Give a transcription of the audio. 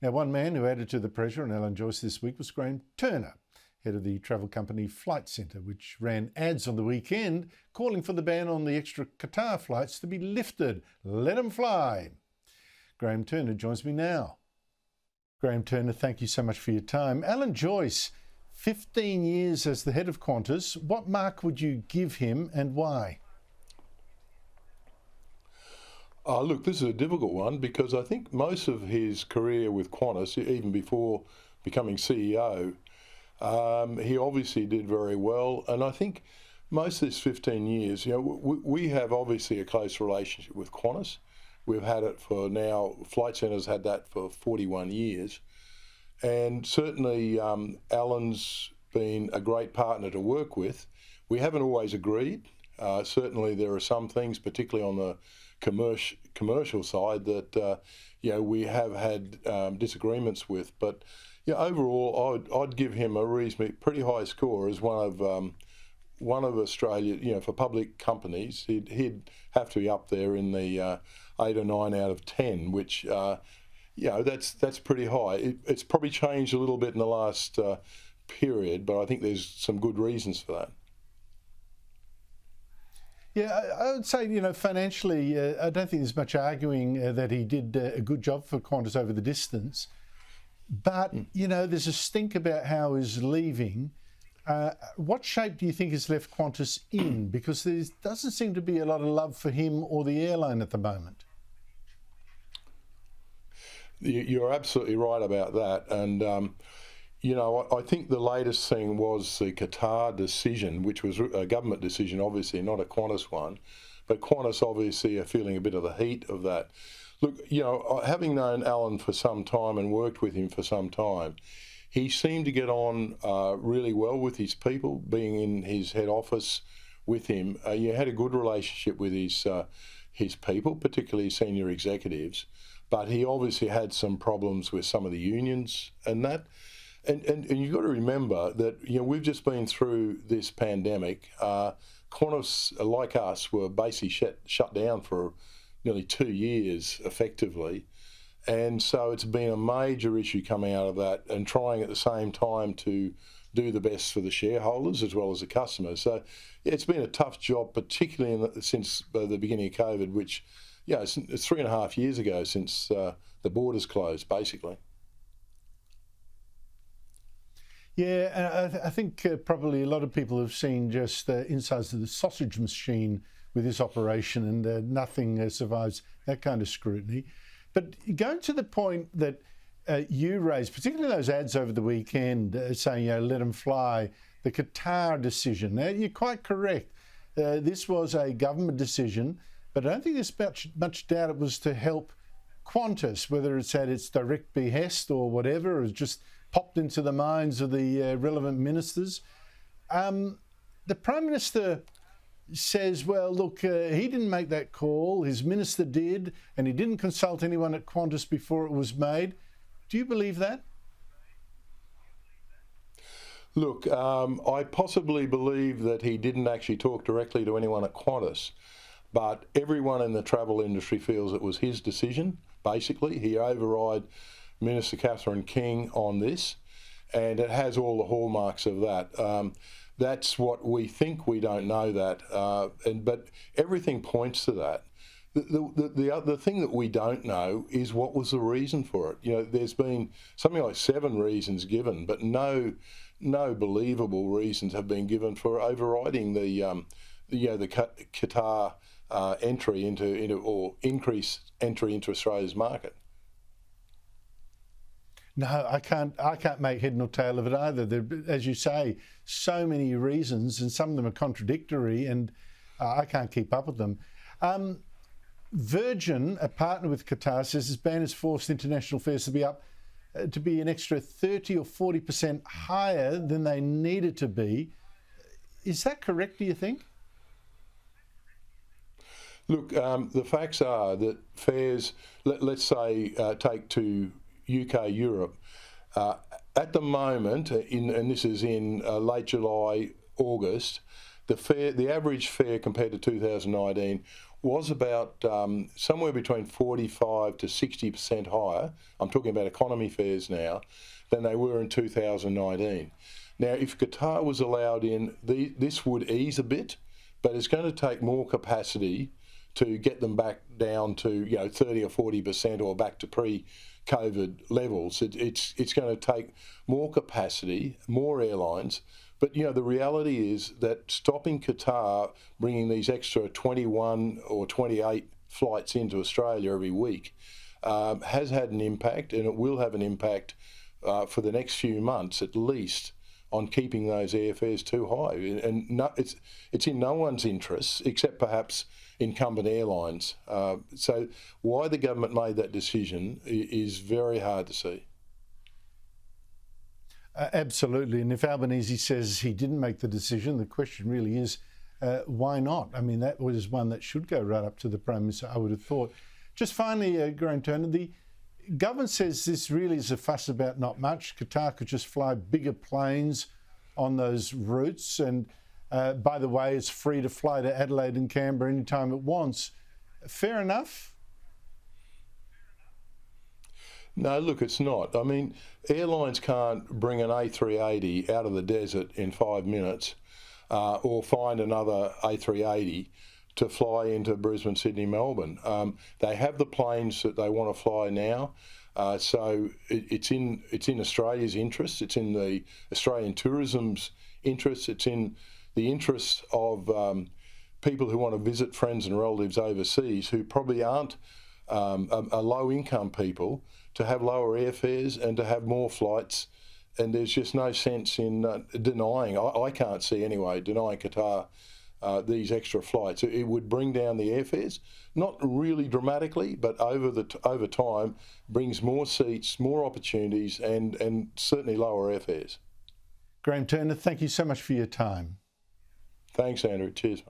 Now, one man who added to the pressure on Alan Joyce this week was Graham Turner, head of the travel company Flight Centre, which ran ads on the weekend calling for the ban on the extra Qatar flights to be lifted. Let them fly. Graham Turner joins me now. Graham Turner, thank you so much for your time. Alan Joyce, 15 years as the head of Qantas. What mark would you give him and why? Look, this is a difficult one because I think most of his career with Qantas, even before becoming CEO, he obviously did very well. And I think most of this 15 years, we have obviously a close relationship with Qantas. We've had it for now, Flight Centre's had that for 41 years. And certainly Alan's been a great partner to work with. We haven't always agreed. Certainly there are some things, particularly on the commercial side, that we have had disagreements with. But overall, I'd give him a reasonably pretty high score as one of Australia. For public companies, he'd have to be up there in the 8 or 9 out of 10, which that's pretty high. It's probably changed a little bit in the last period, but I think there's some good reasons for that. Yeah, I would say, financially, I don't think there's much arguing that he did a good job for Qantas over the distance. But, there's a stink about how he's leaving. What shape do you think has left Qantas in? Because there doesn't seem to be a lot of love for him or the airline at the moment. You're absolutely right about that. And, I think the latest thing was the Qatar decision, which was a government decision, obviously, not a Qantas one. But Qantas obviously are feeling a bit of the heat of that. Look, having known Alan for some time and worked with him for some time, he seemed to get on really well with his people, being in his head office with him. You had a good relationship with his people, particularly senior executives. But he obviously had some problems with some of the unions and that. And you've got to remember that, we've just been through this pandemic. Qantas, like us, were basically shut down for nearly 2 years, effectively. And so it's been a major issue coming out of that and trying at the same time to do the best for the shareholders as well as the customers. So it's been a tough job, particularly since the beginning of COVID, which, it's 3.5 years ago since the borders closed, basically. Yeah, I think probably a lot of people have seen just insides of the sausage machine with this operation, and nothing survives that kind of scrutiny. But going to the point that you raised, particularly those ads over the weekend saying, let them fly, the Qatar decision. Now, you're quite correct. This was a government decision, but I don't think there's much doubt it was to help Qantas, whether it's at its direct behest or whatever, or just popped into the minds of the relevant ministers. The Prime Minister says, well, look, he didn't make that call, his minister did, and he didn't consult anyone at Qantas before it was made. Do you believe that? Look, I possibly believe that he didn't actually talk directly to anyone at Qantas, but everyone in the travel industry feels it was his decision, basically. He override Minister Catherine King on this, and it has all the hallmarks of that. That's what we think. We don't know that, but everything points to that. The other thing that we don't know is what was the reason for it. There's been something like 7 reasons given, but no believable reasons have been given for overriding the Qatar entry into or increased entry into Australia's market. No, I can't make head nor tail of it either. There, as you say, so many reasons, and some of them are contradictory, and I can't keep up with them. Virgin, a partner with Qatar, says this ban has forced international fares to be an extra 30 or 40% higher than they needed to be. Is that correct, do you think? Look, the facts are that fares, let's say, take to UK, Europe, at the moment, and this is in late July, August, the average fare compared to 2019 was about somewhere between 45 to 60% higher. I'm talking about economy fares now, than they were in 2019. Now, if Qatar was allowed in, this would ease a bit, but it's going to take more capacity to get them back down to 30 or 40% or back to pre-COVID levels. It's going to take more capacity, more airlines. But the reality is that stopping Qatar bringing these extra 21 or 28 flights into Australia every week has had an impact, and it will have an impact for the next few months at least, on keeping those airfares too high. And it's in no one's interests except perhaps incumbent airlines. So why the government made that decision is very hard to see. Absolutely. And if Albanese says he didn't make the decision, the question really is, why not? I mean, that was one that should go right up to the Prime Minister, I would have thought. Just finally, Graham Turner, the government says this really is a fuss about not much. Qatar could just fly bigger planes on those routes. And by the way, it's free to fly to Adelaide and Canberra anytime it wants. Fair enough? No, look, it's not. I mean, airlines can't bring an A380 out of the desert in 5 minutes or find another A380 to fly into Brisbane, Sydney, Melbourne. They have the planes that they want to fly now. So it's in Australia's interest. It's in the Australian tourism's interest. It's in the interests of people who want to visit friends and relatives overseas who probably aren't a low-income people, to have lower airfares and to have more flights. And there's just no sense in denying, I can't see anyway, denying Qatar these extra flights. It would bring down the airfares, not really dramatically, but over time brings more seats, more opportunities, and certainly lower airfares. Graham Turner, thank you so much for your time. Thanks, Andrew. Cheers.